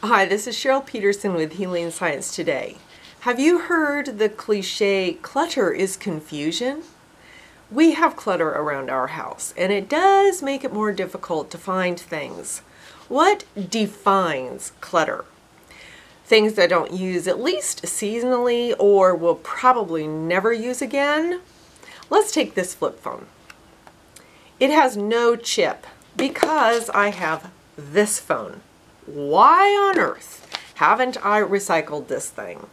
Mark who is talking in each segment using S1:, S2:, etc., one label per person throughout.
S1: Hi, this is Cheryl Peterson with Healing Science Today. Have you heard the cliche, clutter is confusion? We have clutter around our house, and it does make it more difficult to find things. What defines clutter? Things I don't use at least seasonally or will probably never use again? Let's take this flip phone. It has no chip because I have this phone. Why on earth haven't I recycled this thing?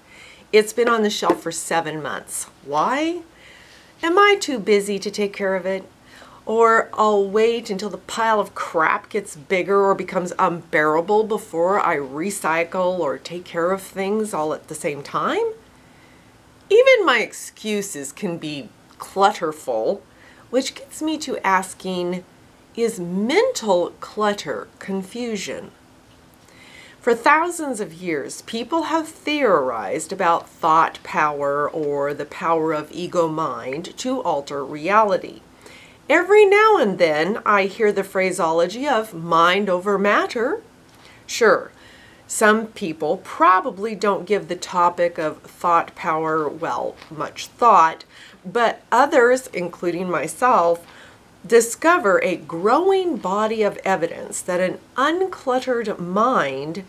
S1: It's been on the shelf for 7 months. Why? Am I too busy to take care of it? Or I'll wait until the pile of crap gets bigger or becomes unbearable before I recycle or take care of things all at the same time? Even my excuses can be clutterful, which gets me to asking, is mental clutter confusion? For thousands of years, people have theorized about thought power or the power of ego mind to alter reality. Every now and then, I hear the phraseology of mind over matter. Sure, some people probably don't give the topic of thought power, well, much thought, but others, including myself, discover a growing body of evidence that an uncluttered mind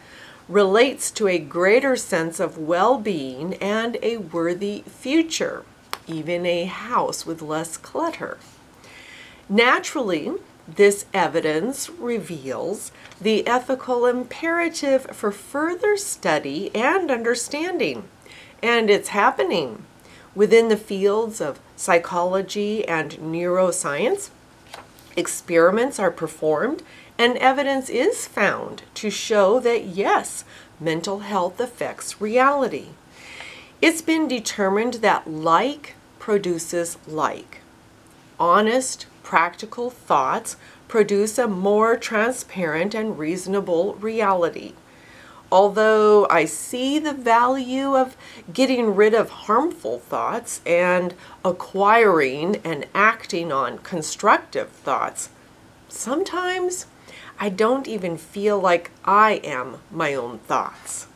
S1: relates to a greater sense of well-being and a worthy future, even a house with less clutter. Naturally, this evidence reveals the ethical imperative for further study and understanding, and it's happening within the fields of psychology and neuroscience. Experiments are performed and evidence is found to show that yes, mental health affects reality. It's been determined that like produces like. Honest, practical thoughts produce a more transparent and reasonable reality. Although I see the value of getting rid of harmful thoughts and acquiring and acting on constructive thoughts, sometimes I don't even feel like I am my own thoughts.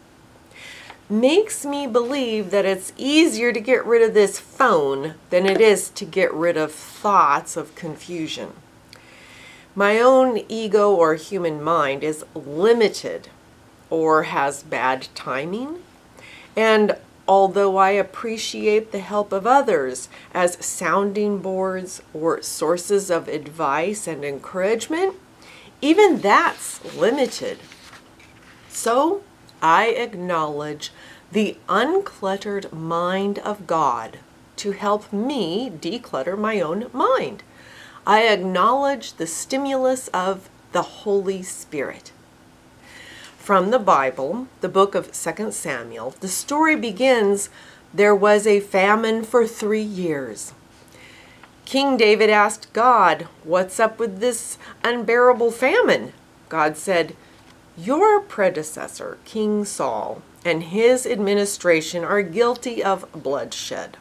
S1: Makes me believe that it's easier to get rid of this phone than it is to get rid of thoughts of confusion. My own ego or human mind is limited or has bad timing. And although I appreciate the help of others as sounding boards or sources of advice and encouragement, even that's limited. So I acknowledge the uncluttered mind of God to help me declutter my own mind. I acknowledge the stimulus of the Holy Spirit. From the Bible, the book of 2 Samuel, the story begins, there was a famine for 3 years. King David asked God, what's up with this unbearable famine? God said, your predecessor, King Saul, and his administration are guilty of bloodshed.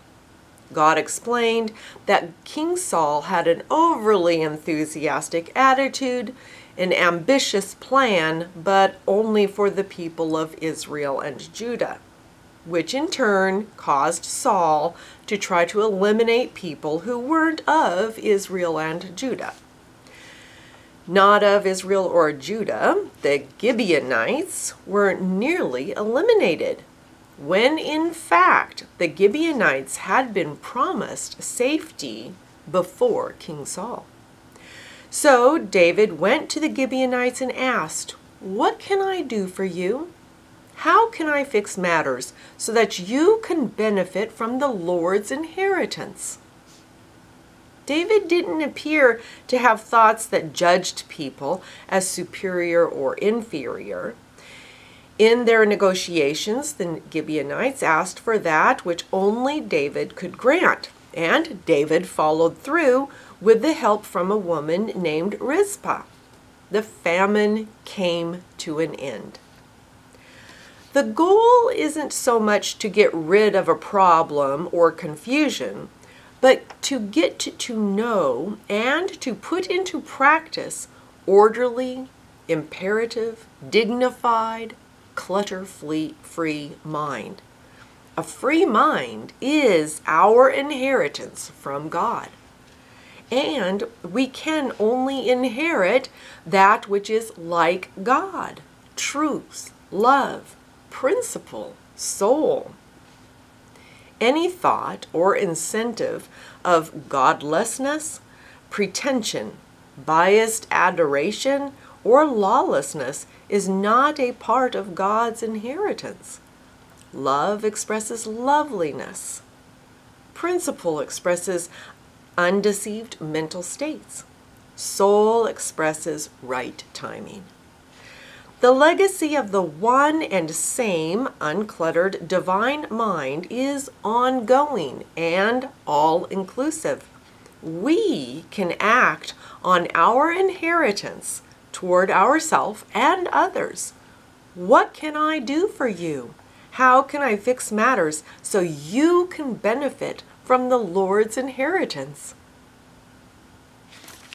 S1: God explained that King Saul had an overly enthusiastic attitude, an ambitious plan, but only for the people of Israel and Judah, which in turn caused Saul to try to eliminate people who weren't of Israel and Judah. Not of Israel or Judah, the Gibeonites were nearly eliminated, when in fact the Gibeonites had been promised safety before King Saul. So David went to the Gibeonites and asked, what can I do for you? How can I fix matters so that you can benefit from the Lord's inheritance? David didn't appear to have thoughts that judged people as superior or inferior. In their negotiations, the Gibeonites asked for that which only David could grant, and David followed through with the help from a woman named Rizpah. The famine came to an end. The goal isn't so much to get rid of a problem or confusion, but to get to know and to put into practice orderly, imperative, dignified, clutter-free mind. A free mind is our inheritance from God. And we can only inherit that which is like God: truth, love, principle, soul. Any thought or incentive of godlessness, pretension, biased adoration, or lawlessness is not a part of God's inheritance. Love expresses loveliness. Principle expresses undeceived mental states. Soul expresses right timing. The legacy of the one and same uncluttered divine mind is ongoing and all-inclusive. We can act on our inheritance toward ourselves and others. What can I do for you? How can I fix matters so you can benefit from the Lord's inheritance?